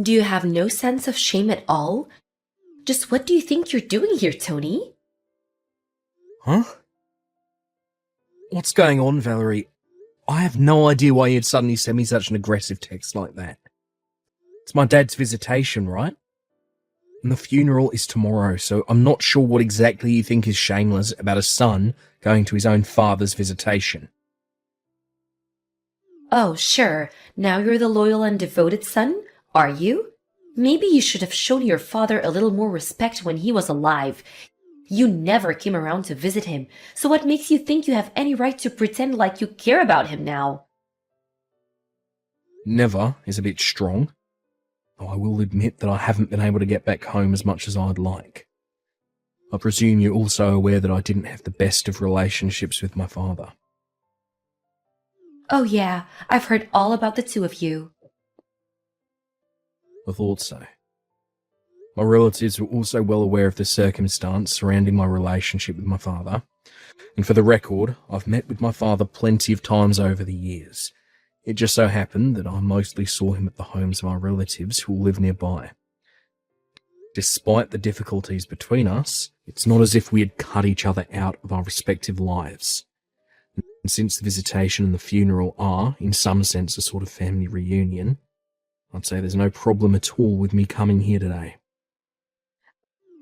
Do you have no sense of shame at all? Just what do you think you're doing here, Tony? Huh? What's going on, Valerie? I have no idea why you'd suddenly send me such an aggressive text like that. It's my dad's visitation, right? And the funeral is tomorrow, so I'm not sure what exactly you think is shameless about a son going to his own father's visitation. Oh, sure. Now you're the loyal and devoted son, are you? Maybe you should have shown your father a little more respect when he was alive. You never came around to visit him, so what makes you think you have any right to pretend like you care about him now? Never is a bit strong. Though I will admit that I haven't been able to get back home as much as I'd like. I presume you're also aware that I didn't have the best of relationships with my father. Oh yeah, I've heard all about the two of you. I thought so. My relatives were also well aware of the circumstance surrounding my relationship with my father, and for the record, I've met with my father plenty of times over the years. It just so happened that I mostly saw him at the homes of our relatives who live nearby. Despite the difficulties between us, it's not as if we had cut each other out of our respective lives. And since the visitation and the funeral are, in some sense, a sort of family reunion, I'd say there's no problem at all with me coming here today.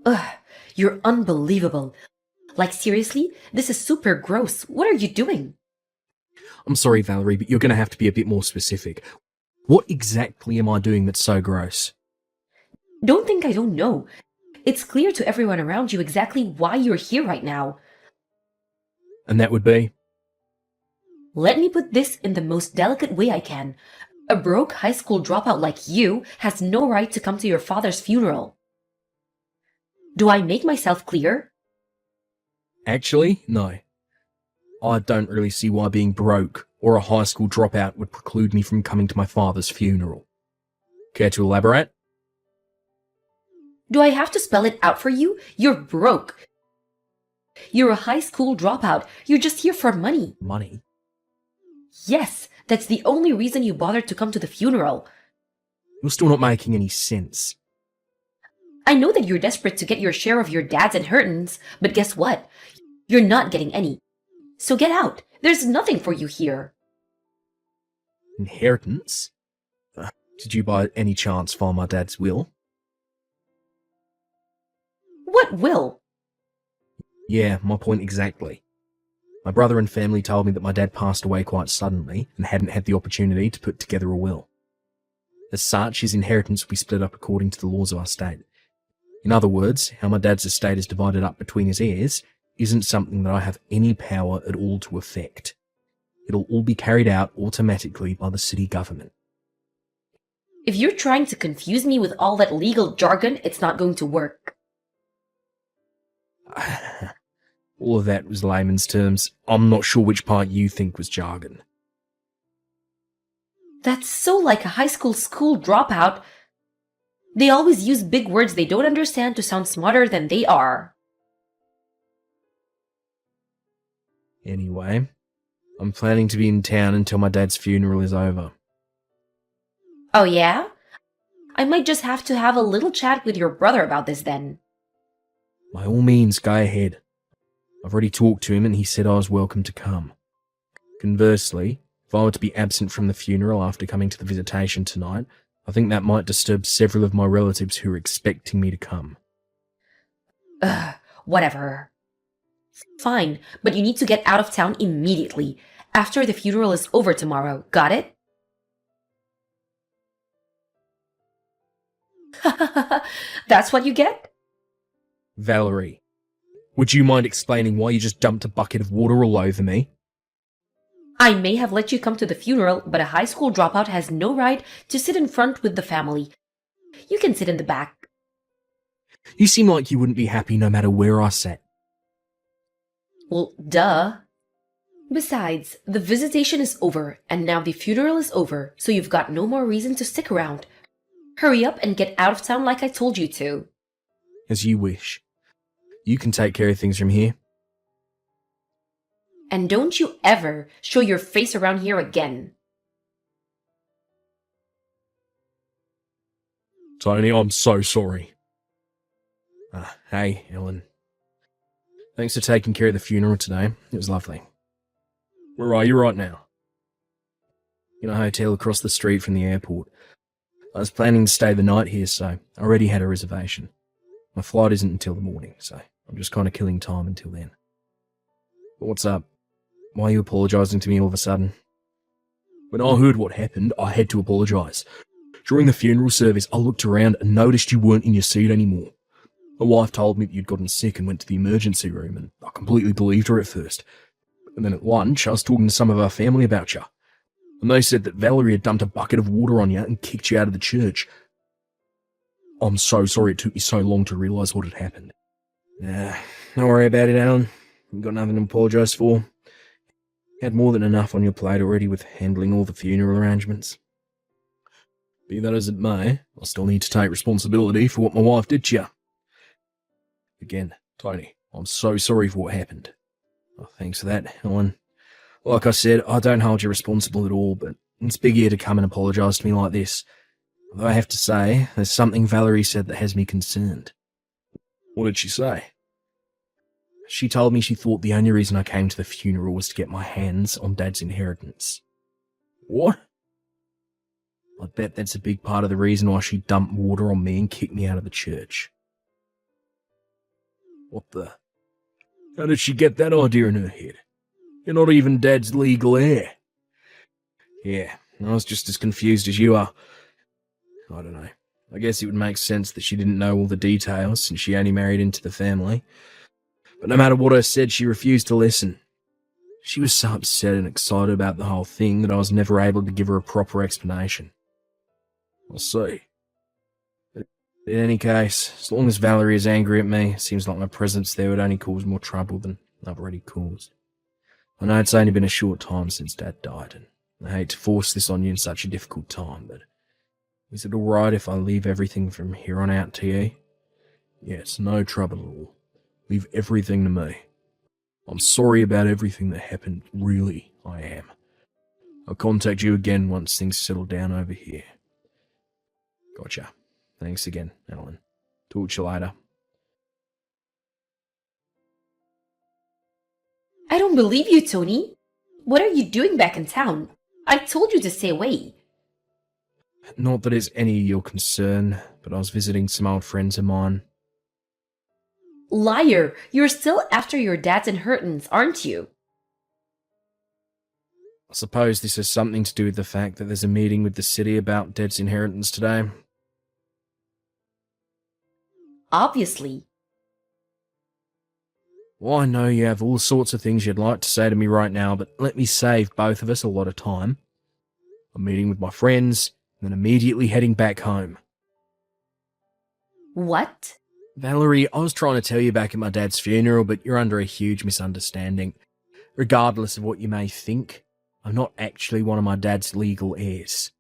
Ugh, you're unbelievable. Like seriously, this is super gross. What are you doing? I'm sorry, Valerie, but you're going to have to be a bit more specific. What exactly am I doing that's so gross? Don't think I don't know. It's clear to everyone around you exactly why you're here right now. And that would be? Let me put this in the most delicate way I can. A broke high school dropout like you has no right to come to your father's funeral. Do I make myself clear? Actually, no. I don't really see why being broke or a high school dropout would preclude me from coming to my father's funeral. Care to elaborate? Do I have to spell it out for you? You're broke. You're a high school dropout. You're just here for money. Money? Yes, that's the only reason you bothered to come to the funeral. You're still not making any sense. I know that you're desperate to get your share of your dad's inheritance, but guess what? You're not getting any. So get out. There's nothing for you here. Inheritance? Did you by any chance find my dad's will? What will? Yeah, my point exactly. My brother and family told me that my dad passed away quite suddenly and hadn't had the opportunity to put together a will. As such, his inheritance will be split up according to the laws of our state. In other words, how my dad's estate is divided up between his heirs isn't something that I have any power at all to affect. It'll all be carried out automatically by the city government. If you're trying to confuse me with all that legal jargon, it's not going to work. All of that was layman's terms. I'm not sure which part you think was jargon. That's so like a high school dropout. They always use big words they don't understand to sound smarter than they are. Anyway, I'm planning to be in town until my dad's funeral is over. Oh yeah? I might just have to have a little chat with your brother about this then. By all means, go ahead. I've already talked to him and he said I was welcome to come. Conversely, if I were to be absent from the funeral after coming to the visitation tonight, I think that might disturb several of my relatives who are expecting me to come. Ugh, whatever. Fine, but you need to get out of town immediately, after the funeral is over tomorrow, got it? That's what you get? Valerie, would you mind explaining why you just dumped a bucket of water all over me? I may have let you come to the funeral, but a high school dropout has no right to sit in front with the family. You can sit in the back. You seem like you wouldn't be happy no matter where I sat. Well, duh. Besides, the visitation is over, and now the funeral is over, so you've got no more reason to stick around. Hurry up and get out of town like I told you to. As you wish. You can take care of things from here. And don't you ever show your face around here again. Tony, I'm so sorry. Hey, Ellen. Thanks for taking care of the funeral today. It was lovely. Where are you right now? In a hotel across the street from the airport. I was planning to stay the night here, so I already had a reservation. My flight isn't until the morning, so I'm just kind of killing time until then. But what's up? Why are you apologising to me all of a sudden? When I heard what happened, I had to apologise. During the funeral service, I looked around and noticed you weren't in your seat anymore. My wife told me that you'd gotten sick and went to the emergency room, and I completely believed her at first. And then at lunch, I was talking to some of our family about you. And they said that Valerie had dumped a bucket of water on you and kicked you out of the church. I'm so sorry it took me so long to realise what had happened. Don't worry about it, Alan. You've got nothing to apologise for. You had more than enough on your plate already with handling all the funeral arrangements. Be that as it may, I still need to take responsibility for what my wife did to you. Again, Tony, I'm so sorry for what happened. Oh, thanks for that, Ellen. Like I said, I don't hold you responsible at all, but it's big of you to come and apologise to me like this. Although I have to say, there's something Valerie said that has me concerned. What did she say? She told me she thought the only reason I came to the funeral was to get my hands on Dad's inheritance. What? I bet that's a big part of the reason why she dumped water on me and kicked me out of the church. What the? How did she get that idea in her head? You're not even Dad's legal heir. Yeah, I was just as confused as you are. I don't know. I guess it would make sense that she didn't know all the details since she only married into the family. But no matter what I said, she refused to listen. She was so upset and excited about the whole thing that I was never able to give her a proper explanation. I see. But in any case, as long as Valerie is angry at me, it seems like my presence there would only cause more trouble than I've already caused. I know it's only been a short time since Dad died, and I hate to force this on you in such a difficult time, but is it alright if I leave everything from here on out to you? Yes, no trouble at all. Leave everything to me. I'm sorry about everything that happened, really, I am. I'll contact you again once things settle down over here. Gotcha. Thanks again, Alan. Talk to you later. I don't believe you, Tony. What are you doing back in town? I told you to stay away. Not that it's any of your concern, but I was visiting some old friends of mine. Liar! You're still after your dad's inheritance, aren't you? I suppose this has something to do with the fact that there's a meeting with the city about Dad's inheritance today. Obviously. Well, I know you have all sorts of things you'd like to say to me right now, but let me save both of us a lot of time. I'm meeting with my friends, and then immediately heading back home. What? Valerie, I was trying to tell you back at my dad's funeral, but you're under a huge misunderstanding. Regardless of what you may think, I'm not actually one of my dad's legal heirs.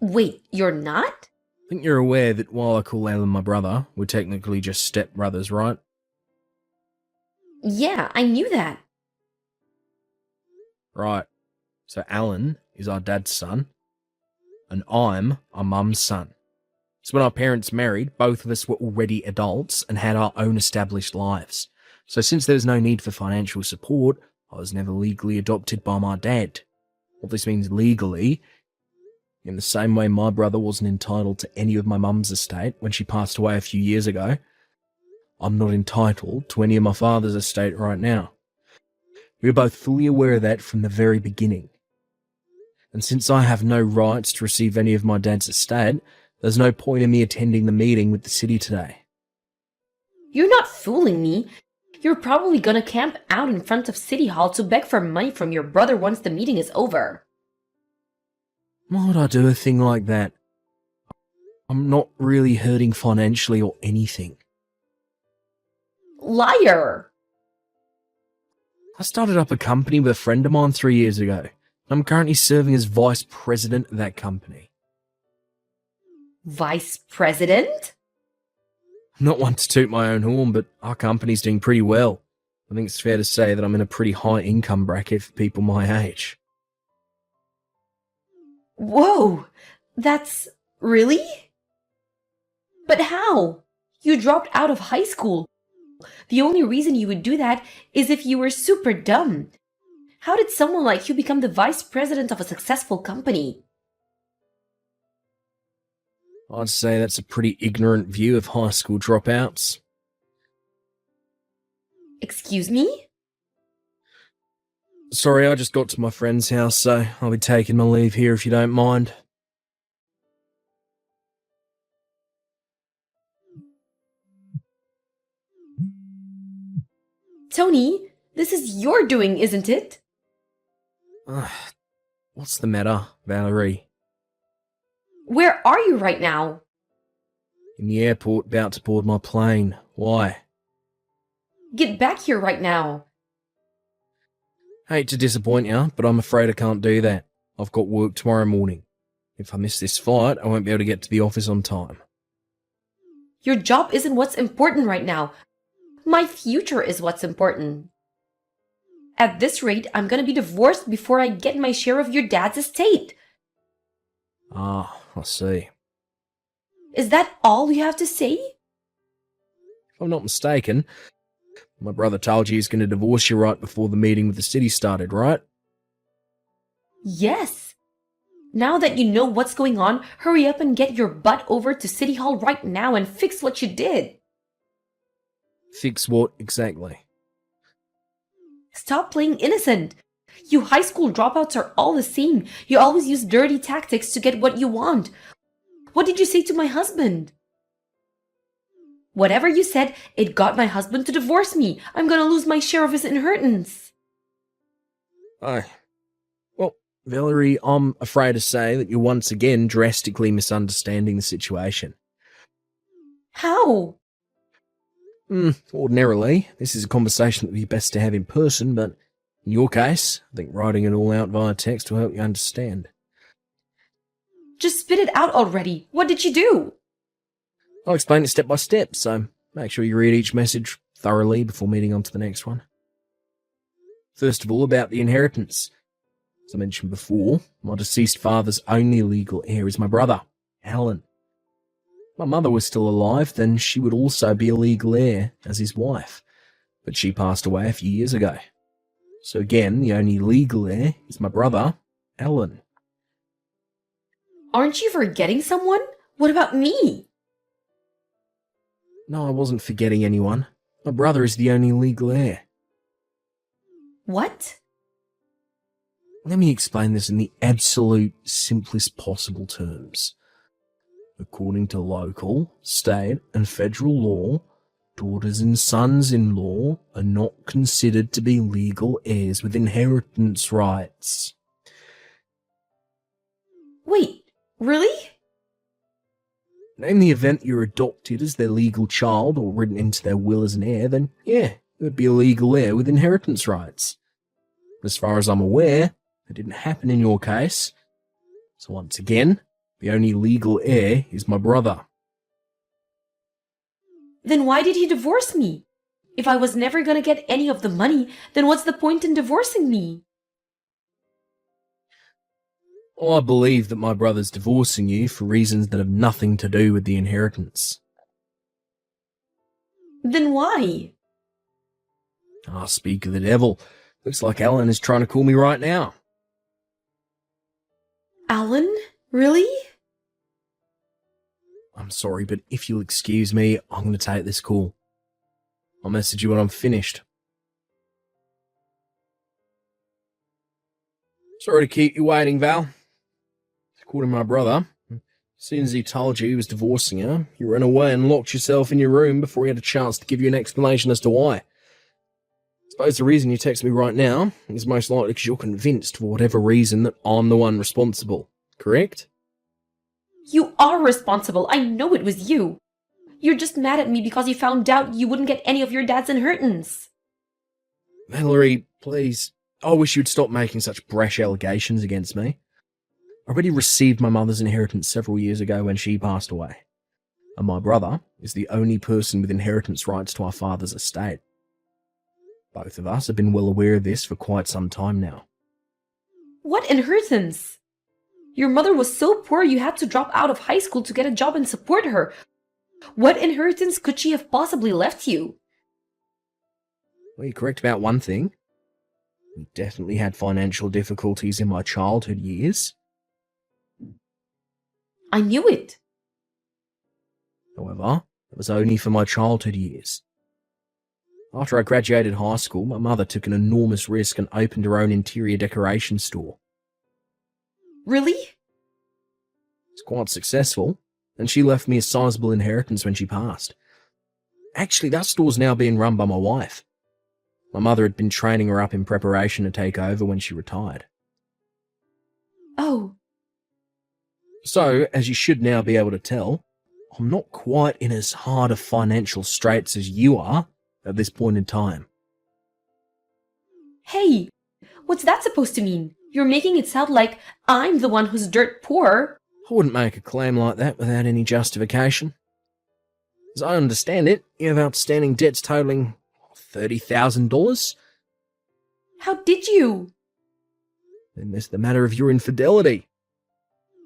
Wait, you're not? I think you're aware that while I call Alan my brother, we're technically just stepbrothers, right? Yeah, I knew that. Right. So Alan is our dad's son, and I'm our mum's son. So when our parents married, both of us were already adults and had our own established lives. So since there was no need for financial support, I was never legally adopted by my dad. What this means legally, in the same way my brother wasn't entitled to any of my mum's estate when she passed away a few years ago, I'm not entitled to any of my father's estate right now. We were both fully aware of that from the very beginning. And since I have no rights to receive any of my dad's estate, there's no point in me attending the meeting with the city today. You're not fooling me. You're probably gonna camp out in front of City Hall to beg for money from your brother once the meeting is over. Why would I do a thing like that? I'm not really hurting financially or anything. Liar! I started up a company with a friend of mine 3 years ago. I'm currently serving as vice president of that company. Vice President? I'm not one to toot my own horn, but our company's doing pretty well. I think it's fair to say that I'm in a pretty high income bracket for people my age. Whoa! That's... really? But how? You dropped out of high school. The only reason you would do that is if you were super dumb. How did someone like you become the vice president of a successful company? I'd say that's a pretty ignorant view of high school dropouts. Excuse me? Sorry, I just got to my friend's house, so I'll be taking my leave here if you don't mind. Tony, this is your doing, isn't it? What's the matter, Valerie? Where are you right now? In the airport, about to board my plane. Why? Get back here right now. Hate to disappoint you, but I'm afraid I can't do that. I've got work tomorrow morning. If I miss this flight, I won't be able to get to the office on time. Your job isn't what's important right now. My future is what's important. At this rate, I'm gonna be divorced before I get my share of your dad's estate. Ah, I see. Is that all you have to say? If I'm not mistaken, my brother told you he's going to divorce you right before the meeting with the city started, right? Yes. Now that you know what's going on, hurry up and get your butt over to City Hall right now and fix what you did. Fix what exactly? Stop playing innocent. You high school dropouts are all the same. You always use dirty tactics to get what you want. What did you say to my husband? Whatever you said, it got my husband to divorce me. I'm gonna lose my share of his inheritance. Well, Valerie, I'm afraid to say that you're once again drastically misunderstanding the situation. How? Ordinarily, this is a conversation that would be best to have in person, but in your case, I think writing it all out via text will help you understand. Just spit it out already. What did you do? I'll explain it step by step, so make sure you read each message thoroughly before moving on to the next one. First of all, about the inheritance. As I mentioned before, my deceased father's only legal heir is my brother, Alan. If my mother was still alive, then she would also be a legal heir as his wife, but she passed away a few years ago. So again, the only legal heir is my brother, Alan. Aren't you forgetting someone? What about me? No, I wasn't forgetting anyone. My brother is the only legal heir. What? Let me explain this in the absolute simplest possible terms. According to local, state, and federal law, daughters and sons-in-law are not considered to be legal heirs with inheritance rights. Wait, really? In the event you're adopted as their legal child or written into their will as an heir, then yeah, you would be a legal heir with inheritance rights. But as far as I'm aware, that didn't happen in your case. So once again, the only legal heir is my brother. Then why did he divorce me? If I was never gonna get any of the money, then what's the point in divorcing me? I believe that my brother's divorcing you for reasons that have nothing to do with the inheritance. Then why? Ah, speak of the devil. Looks like Alan is trying to call me right now. Alan? Really? I'm sorry, but if you'll excuse me, I'm going to take this call. I'll message you when I'm finished. Sorry to keep you waiting, Val. According to my brother, as soon as he told you he was divorcing her, you ran away and locked yourself in your room before he had a chance to give you an explanation as to why. I suppose the reason you text me right now is most likely because you're convinced, for whatever reason, that I'm the one responsible. Correct? You are responsible. I know it was you. You're just mad at me because you found out you wouldn't get any of your dad's inheritance. Valerie, please. I wish you'd stop making such brash allegations against me. I already received my mother's inheritance several years ago when she passed away. And my brother is the only person with inheritance rights to our father's estate. Both of us have been well aware of this for quite some time now. What inheritance? Your mother was so poor you had to drop out of high school to get a job and support her. What inheritance could she have possibly left you? Well, you're correct about one thing. We definitely had financial difficulties in my childhood years. I knew it. However, it was only for my childhood years. After I graduated high school, my mother took an enormous risk and opened her own interior decoration store. Really? It's quite successful, and she left me a sizable inheritance when she passed. Actually, that store's now being run by my wife. My mother had been training her up in preparation to take over when she retired. Oh, So, as you should now be able to tell, I'm not quite in as hard of financial straits as you are at this point in time. hey, what's that supposed to mean? You're making it sound like I'm the one who's dirt poor. I wouldn't make a claim like that without any justification. As I understand it, you have outstanding debts totaling $30,000. How did you? Then there's the matter of your infidelity.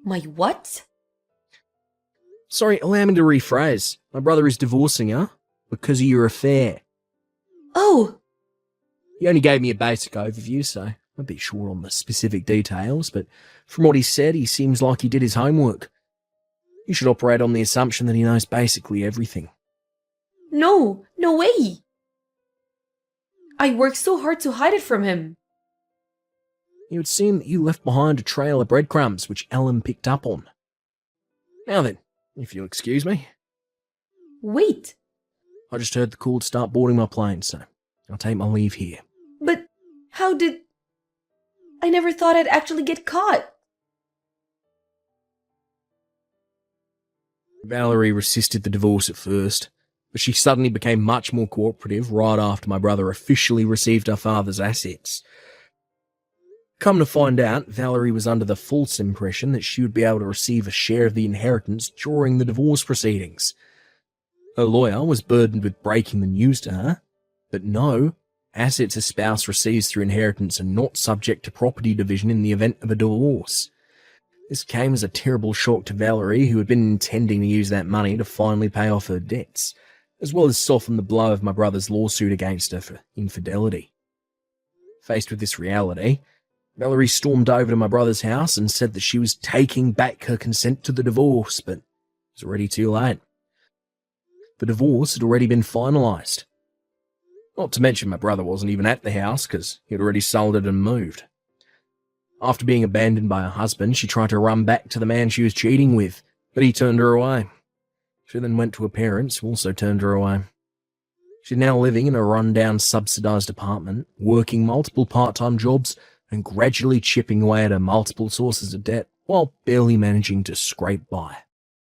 My what? Sorry, allow me to rephrase. My brother is divorcing her because of your affair. Oh, He only gave me a basic overview, so I'm a bit short on the specific details, but from what he said, he seems like he did his homework. You should operate on the assumption that he knows basically everything. no way. I worked so hard to hide it from him. It would seem that you left behind a trail of breadcrumbs which Ellen picked up on. Now then, if you'll excuse me, Wait, I just heard the call to start boarding my plane, so I'll take my leave here. but how did... I never thought I'd actually get caught. Valerie resisted the divorce at first, but she suddenly became much more cooperative right after my brother officially received her father's assets. Come to find out, Valerie was under the false impression that she would be able to receive a share of the inheritance during the divorce proceedings. Her lawyer was burdened with breaking the news to her, but no, assets a spouse receives through inheritance are not subject to property division in the event of a divorce. This came as a terrible shock to Valerie, who had been intending to use that money to finally pay off her debts, as well as soften the blow of my brother's lawsuit against her for infidelity. Faced with this reality, Valerie stormed over to my brother's house and said that she was taking back her consent to the divorce, but it was already too late. The divorce had already been finalised. Not to mention my brother wasn't even at the house because he had already sold it and moved. After being abandoned by her husband, she tried to run back to the man she was cheating with, but he turned her away. She then went to her parents, who also turned her away. She's now living in a run-down subsidised apartment, working multiple part-time jobs and gradually chipping away at her multiple sources of debt while barely managing to scrape by.